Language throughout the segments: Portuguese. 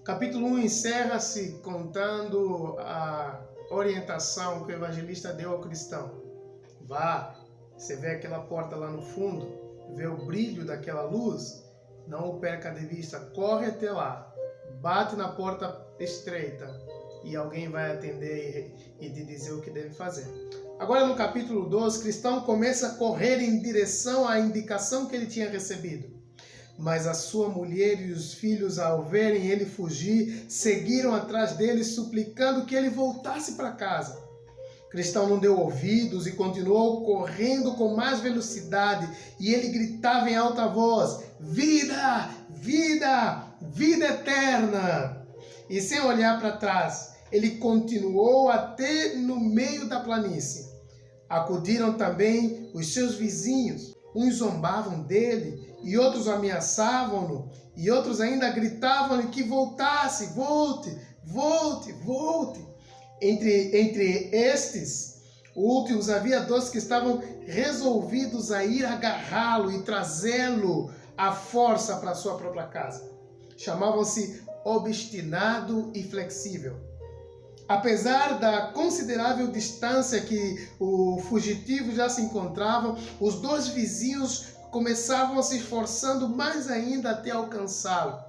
Capítulo 1 encerra-se contando a orientação que o evangelista deu ao cristão. Vá, você vê aquela porta lá no fundo, vê o brilho daquela luz, não o perca de vista, corre até lá, bate na porta estreita e alguém vai atender e te dizer o que deve fazer. Agora no capítulo 2, o cristão começa a correr em direção à indicação que ele tinha recebido. Mas a sua mulher e os filhos, ao verem ele fugir, seguiram atrás dele, suplicando que ele voltasse para casa. O cristão não deu ouvidos e continuou correndo com mais velocidade, e ele gritava em alta voz: vida, vida, vida eterna! E sem olhar para trás, ele continuou até no meio da planície. Acudiram também os seus vizinhos. Uns zombavam dele e outros ameaçavam-no, e outros ainda gritavam-lhe que voltasse, volte, volte, volte. Entre estes últimos havia dois que estavam resolvidos a ir agarrá-lo e trazê-lo à força para sua própria casa. Chamavam-se Obstinado e Flexível. Apesar da considerável distância que o fugitivo já se encontrava, os dois vizinhos começavam a se esforçando mais ainda até alcançá-lo.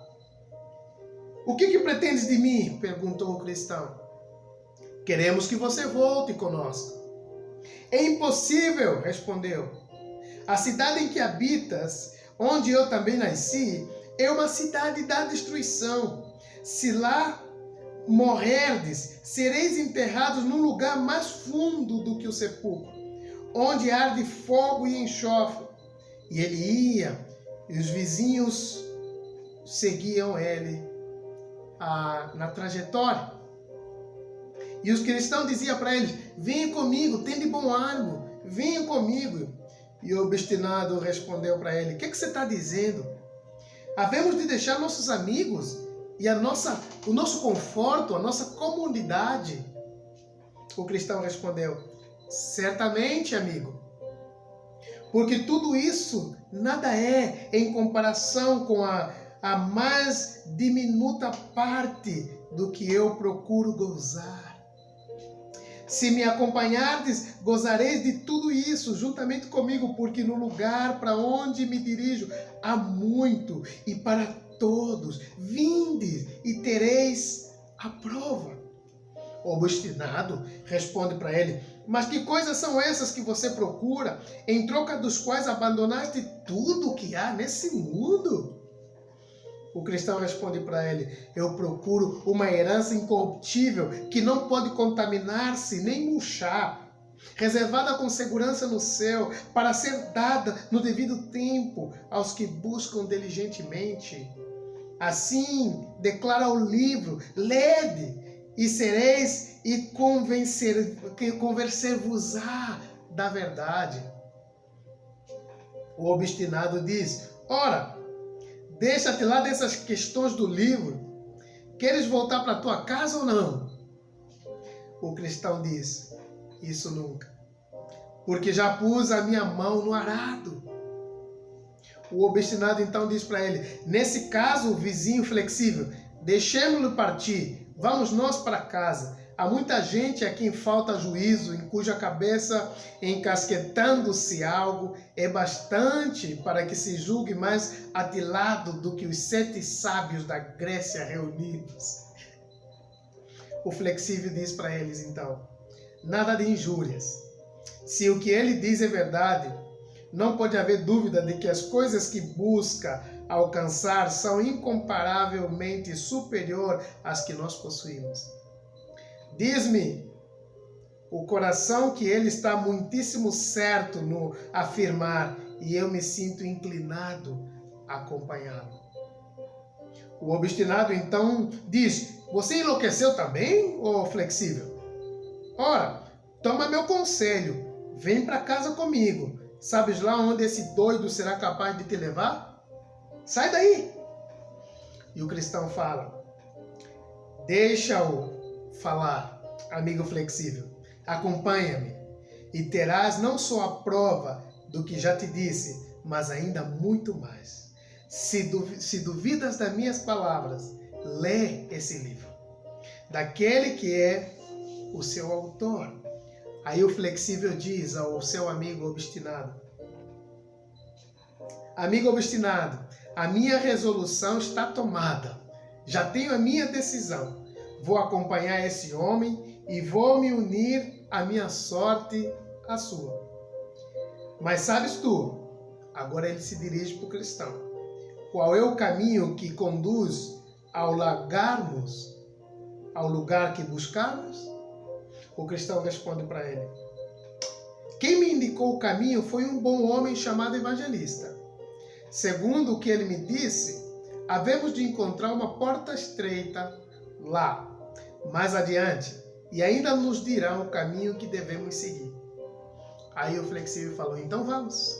O que pretendes de mim? Perguntou o cristão. Queremos que você volte conosco. É impossível, respondeu. A cidade em que habitas, onde eu também nasci, é uma cidade da destruição. Se lá morrerdes, sereis enterrados num lugar mais fundo do que o sepulcro, onde arde fogo e enxofre. E ele ia, e os vizinhos seguiam ele na trajetória. E os cristãos diziam para eles: venha comigo, tende bom ânimo, venha comigo. E o obstinado respondeu para ele: o que você está dizendo? Havemos de deixar nossos amigos e o nosso conforto, a nossa comunidade? O cristão respondeu: certamente, amigo, porque tudo isso nada é em comparação com a mais diminuta parte do que eu procuro gozar. Se me acompanhardes, gozareis de tudo isso juntamente comigo, porque no lugar para onde me dirijo há muito e para todos. Vinde e tereis a prova. O obstinado responde para ele: mas que coisas são essas que você procura, em troca dos quais abandonaste tudo o que há nesse mundo? O cristão responde para ele: eu procuro uma herança incorruptível que não pode contaminar-se nem murchar, reservada com segurança no céu, para ser dada no devido tempo aos que buscam diligentemente. Assim declara o livro: lede e sereis e convencer-vos-á da verdade. O obstinado diz: ora, deixa-te lá dessas questões do livro. Queres voltar para tua casa ou não? O cristão diz: isso nunca, porque já pus a minha mão no arado. O obstinado então diz para ele: nesse caso, vizinho flexível, deixemos-lo partir, vamos nós para casa. Há muita gente a quem falta juízo, em cuja cabeça, encasquetando-se algo, é bastante para que se julgue mais atilado do que os 7 sábios da Grécia reunidos. O flexível diz para eles então: nada de injúrias. Se o que ele diz é verdade, não pode haver dúvida de que as coisas que busca alcançar são incomparavelmente superior às que nós possuímos. Diz-me o coração que ele está muitíssimo certo no afirmar, e eu me sinto inclinado a acompanhá-lo. O obstinado então diz: você enlouqueceu também, ô flexível? Ora, toma meu conselho, vem para casa comigo. Sabes lá onde esse doido será capaz de te levar? Sai daí! E o cristão fala: deixa-o falar, amigo flexível. Acompanha-me e terás não só a prova do que já te disse, mas ainda muito mais. Se duvidas das minhas palavras, lê esse livro, daquele que é o seu autor. Aí o flexível diz ao seu amigo obstinado: amigo obstinado, a minha resolução está tomada. Já tenho a minha decisão. Vou acompanhar esse homem e vou me unir a minha sorte à sua. Mas sabes tu, agora ele se dirige para o cristão, qual é o caminho que conduz ao lugar que buscamos? O cristão responde para ele: quem me indicou o caminho foi um bom homem chamado evangelista. Segundo o que ele me disse, havemos de encontrar uma porta estreita lá, mais adiante, e ainda nos dirá o caminho que devemos seguir. Aí o flexível falou: então vamos,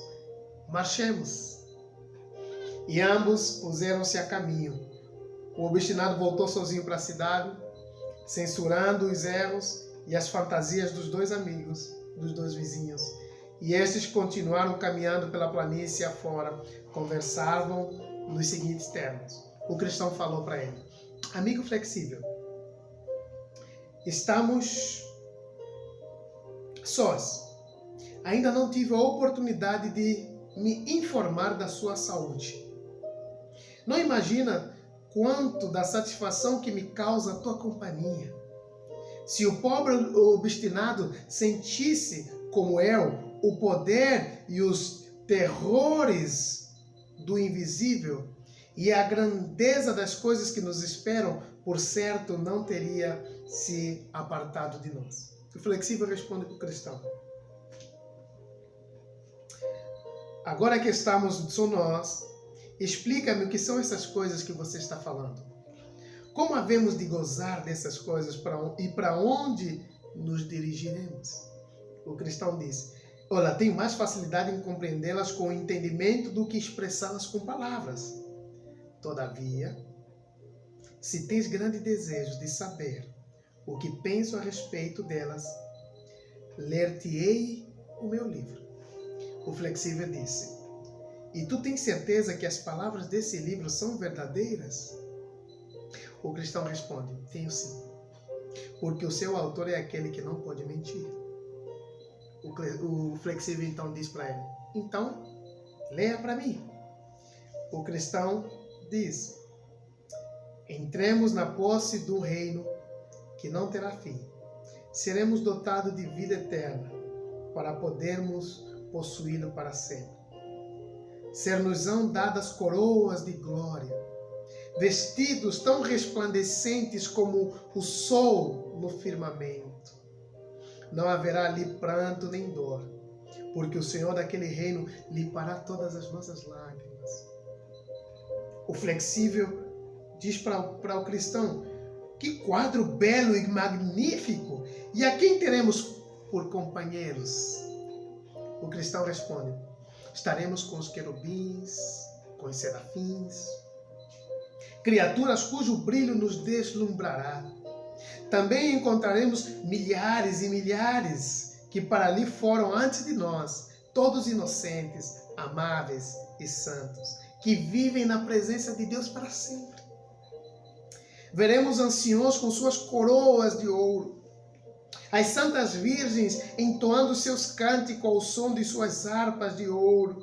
marchemos. E ambos puseram-se a caminho. O obstinado voltou sozinho para a cidade, censurando os erros e as fantasias dos dois amigos, dos dois vizinhos. E estes continuaram caminhando pela planície afora, conversavam nos seguintes termos. O cristão falou para ele: amigo flexível, estamos sós. Ainda não tive a oportunidade de me informar da sua saúde. Não imagina quanto da satisfação que me causa a tua companhia. Se o pobre obstinado sentisse, como eu, o poder e os terrores do invisível e a grandeza das coisas que nos esperam, por certo não teria se apartado de nós. O flexível responde para o cristão: agora que só nós, explica-me o que são essas coisas que você está falando. Como havemos de gozar dessas coisas e para onde nos dirigiremos? O cristão diz: olha, tenho mais facilidade em compreendê-las com o entendimento do que expressá-las com palavras. Todavia, se tens grande desejo de saber o que penso a respeito delas, ler-te-ei o meu livro. O flexível disse: e tu tens certeza que as palavras desse livro são verdadeiras? O cristão responde: tenho sim, porque o seu autor é aquele que não pode mentir. O flexível então diz para ele: então, leia para mim. O cristão diz: entremos na posse do reino que não terá fim. Seremos dotados de vida eterna para podermos possuí-lo para sempre. Ser-nos-ão dadas coroas de glória, vestidos tão resplandecentes como o sol no firmamento. Não haverá ali pranto nem dor, porque o Senhor daquele reino limpará todas as nossas lágrimas. O flexível diz para o cristão: que quadro belo e magnífico! E a quem teremos por companheiros? O cristão responde: estaremos com os querubins, com os serafins, criaturas cujo brilho nos deslumbrará. Também encontraremos milhares e milhares que para ali foram antes de nós, todos inocentes, amáveis e santos, que vivem na presença de Deus para sempre. Veremos anciãos com suas coroas de ouro, as santas virgens entoando seus cânticos ao som de suas harpas de ouro,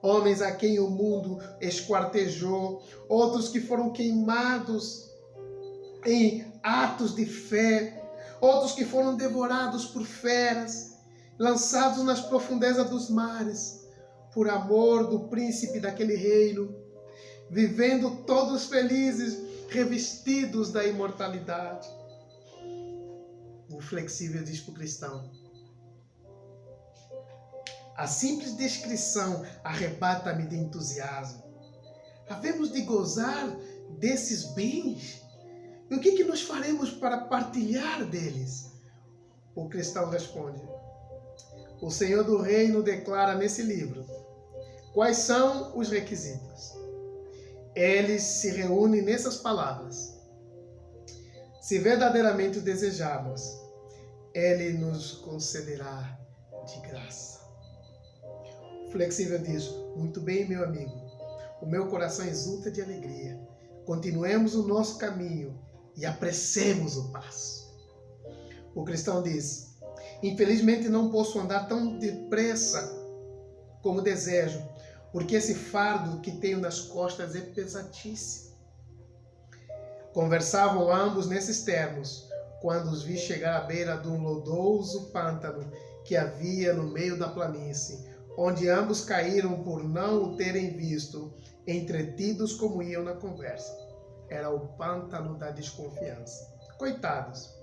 homens a quem o mundo esquartejou, outros que foram queimados em atos de fé, outros que foram devorados por feras, lançados nas profundezas dos mares, por amor do príncipe daquele reino, vivendo todos felizes, revestidos da imortalidade. O flexível diz para o cristão: a simples descrição arrebata-me de entusiasmo. Havemos de gozar desses bens? E o que nós faremos para partilhar deles? O cristão responde: o Senhor do reino declara nesse livro quais são os requisitos. Eles se reúnem nessas palavras: se verdadeiramente o desejarmos, Ele nos concederá de graça. O flexível diz: muito bem, meu amigo, o meu coração exulta de alegria continuemos o nosso caminho e apressemos o passo. O cristão diz: infelizmente não posso andar tão depressa como desejo, porque esse fardo que tenho nas costas é pesadíssimo. Conversavam ambos nesses termos, quando os vi chegar à beira de um lodoso pântano que havia no meio da planície, onde ambos caíram por não o terem visto, entretidos como iam na conversa. Era o pântano da desconfiança. Coitados,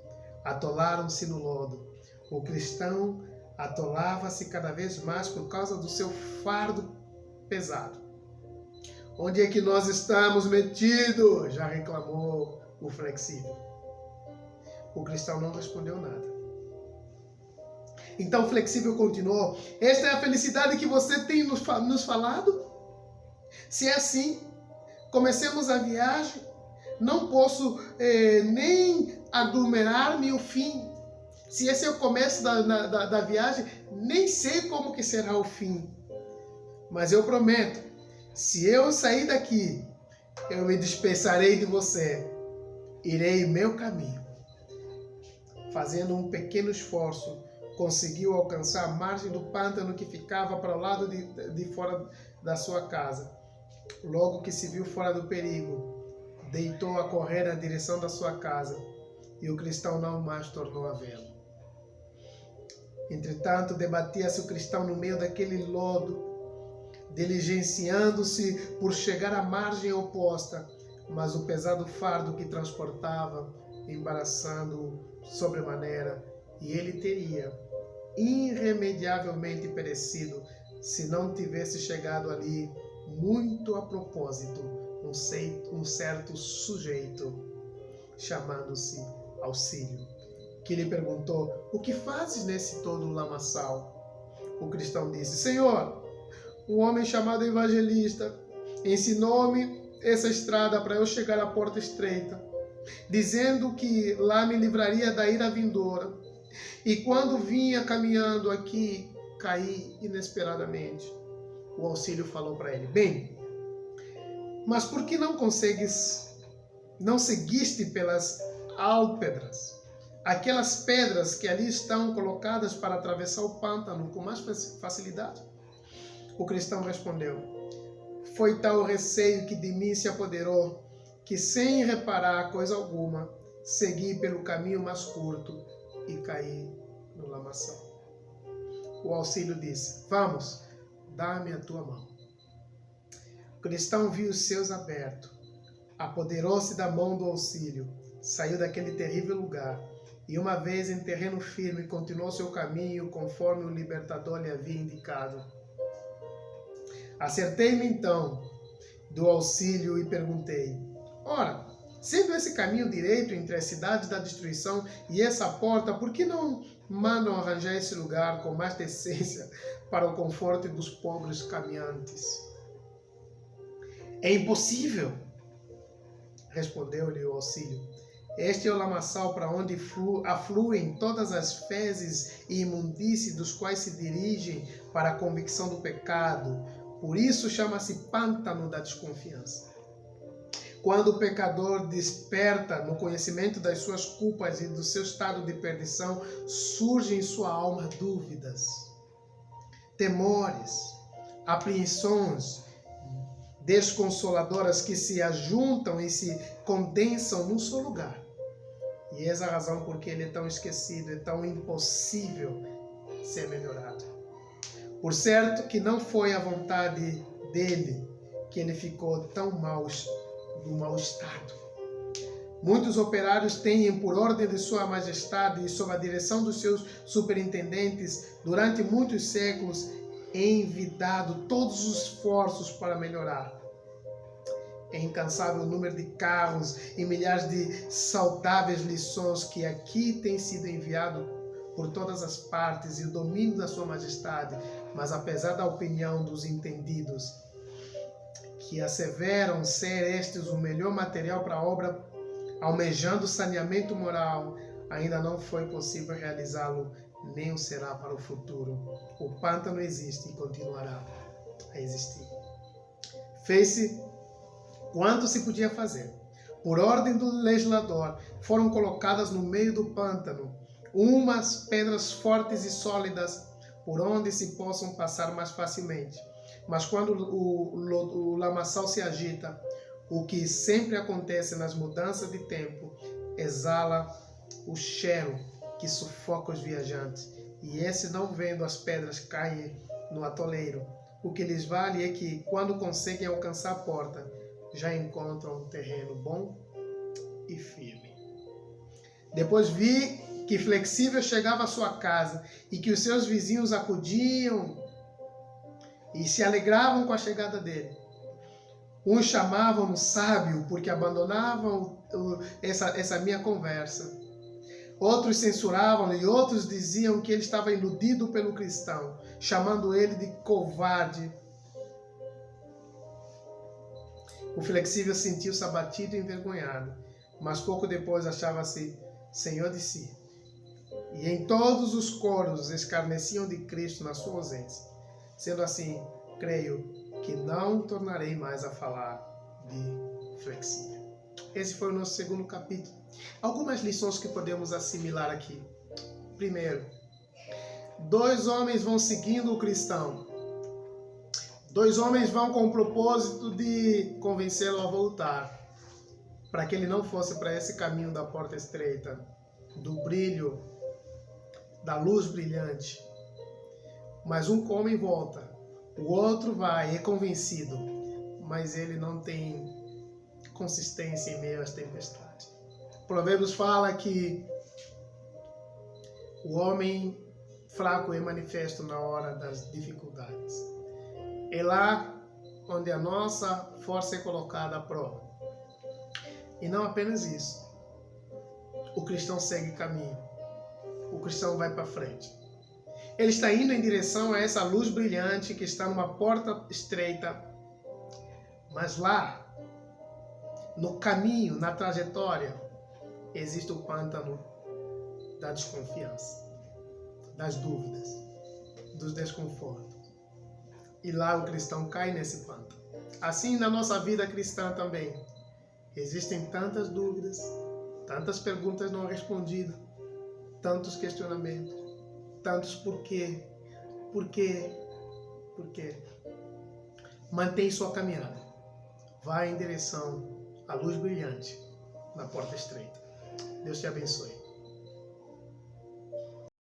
atolaram-se no lodo. O cristão atolava-se cada vez mais por causa do seu fardo pesado. Onde é que nós estamos metidos? Já reclamou o flexível. O cristão não respondeu nada. Então o flexível continuou: esta é a felicidade que você tem nos falado? Se é assim, comecemos a viagem. Não posso nem aglomerar-me o fim. Se esse é o começo da viagem, nem sei como que será o fim. Mas eu prometo, se eu sair daqui, eu me dispensarei de você. Irei meu caminho. Fazendo um pequeno esforço, conseguiu alcançar a margem do pântano que ficava para o lado de fora da sua casa. Logo que se viu fora do perigo, deitou a correr na direção da sua casa, e o cristão não mais tornou a vê-lo. Entretanto, debatia-se o cristão no meio daquele lodo, diligenciando-se por chegar à margem oposta, mas o pesado fardo que transportava, embaraçando-o sobremaneira, e ele teria irremediavelmente perecido se não tivesse chegado ali, muito a propósito, um certo sujeito, chamando-se Auxílio, que lhe perguntou: o que fazes nesse todo lamaçal? O cristão disse: Senhor, um homem chamado Evangelista ensinou-me essa estrada para eu chegar à porta estreita, dizendo que lá me livraria da ira vindoura. E quando vinha caminhando aqui, caí inesperadamente. O Auxílio falou para ele: bem, mas por que não seguiste pelas álpedras, aquelas pedras que ali estão colocadas para atravessar o pântano com mais facilidade? O cristão respondeu: foi tal o receio que de mim se apoderou, que sem reparar coisa alguma, segui pelo caminho mais curto e caí no lamaçal. O Auxílio disse: vamos, dá-me a tua mão. O cristão viu os seus abertos, apoderou-se da mão do Auxílio, saiu daquele terrível lugar, e uma vez em terreno firme, continuou seu caminho conforme o libertador lhe havia indicado. Acertei-me então do Auxílio e perguntei: ora, sendo esse caminho direito entre a cidade da destruição e essa porta, por que não mandam arranjar esse lugar com mais decência para o conforto dos pobres caminhantes? É impossível, respondeu-lhe o Auxílio. Este é o lamaçal para onde afluem todas as fezes e imundícies dos quais se dirigem para a convicção do pecado. Por isso chama-se pântano da desconfiança. Quando o pecador desperta no conhecimento das suas culpas e do seu estado de perdição, surgem em sua alma dúvidas, temores, apreensões desconsoladoras que se ajuntam e se condensam num só lugar. E essa é a razão por que ele é tão esquecido, é tão impossível ser melhorado. Por certo que não foi a vontade dele que ele ficou tão do mau estado. Muitos operários têm, por ordem de Sua Majestade e sob a direção dos seus superintendentes, durante muitos séculos, envidado todos os esforços para melhorar. É incansável o número de carros e milhares de saudáveis lições que aqui têm sido enviados por todas as partes e o domínio da Sua Majestade, mas apesar da opinião dos entendidos, que asseveram ser estes o melhor material para a obra, almejando saneamento moral, ainda não foi possível realizá-lo, nem o será para o futuro. O pântano existe e continuará a existir. Fez-se Quanto se podia fazer? Por ordem do legislador, foram colocadas no meio do pântano umas pedras fortes e sólidas por onde se possam passar mais facilmente. Mas quando o lamaçal se agita, o que sempre acontece nas mudanças de tempo, exala o cheiro que sufoca os viajantes. E esses, não vendo as pedras cair no atoleiro, o que lhes vale é que, quando conseguem alcançar a porta, já encontram um terreno bom e firme. Depois vi que Flexível chegava à sua casa e que os seus vizinhos acudiam e se alegravam com a chegada dele. Uns chamavam-no sábio porque abandonavam essa minha conversa. Outros censuravam e outros diziam que ele estava iludido pelo cristão, chamando ele de covarde. O Flexível sentiu-se abatido e envergonhado, mas pouco depois achava-se senhor de si. E em todos os coros escarneciam de Cristo na sua ausência. Sendo assim, creio que não tornarei mais a falar de Flexível. Esse foi o nosso segundo capítulo. Algumas lições que podemos assimilar aqui. Primeiro, 2 homens vão seguindo o cristão. 2 homens vão com o propósito de convencê-lo a voltar, para que ele não fosse para esse caminho da porta estreita, do brilho, da luz brilhante. Mas um homem volta, o outro vai, é convencido, mas ele não tem consistência em meio às tempestades. Provérbios fala que o homem fraco é manifesto na hora das dificuldades. É lá onde a nossa força é colocada à prova. E não apenas isso. O cristão segue caminho. O cristão vai para frente. Ele está indo em direção a essa luz brilhante que está numa porta estreita. Mas lá, no caminho, na trajetória, existe o pântano da desconfiança, das dúvidas, dos desconfortos. E lá o cristão cai nesse pântano. Assim, na nossa vida cristã também, existem tantas dúvidas, tantas perguntas não respondidas, tantos questionamentos, tantos porquê. Mantém sua caminhada. Vai em direção à luz brilhante na porta estreita. Deus te abençoe.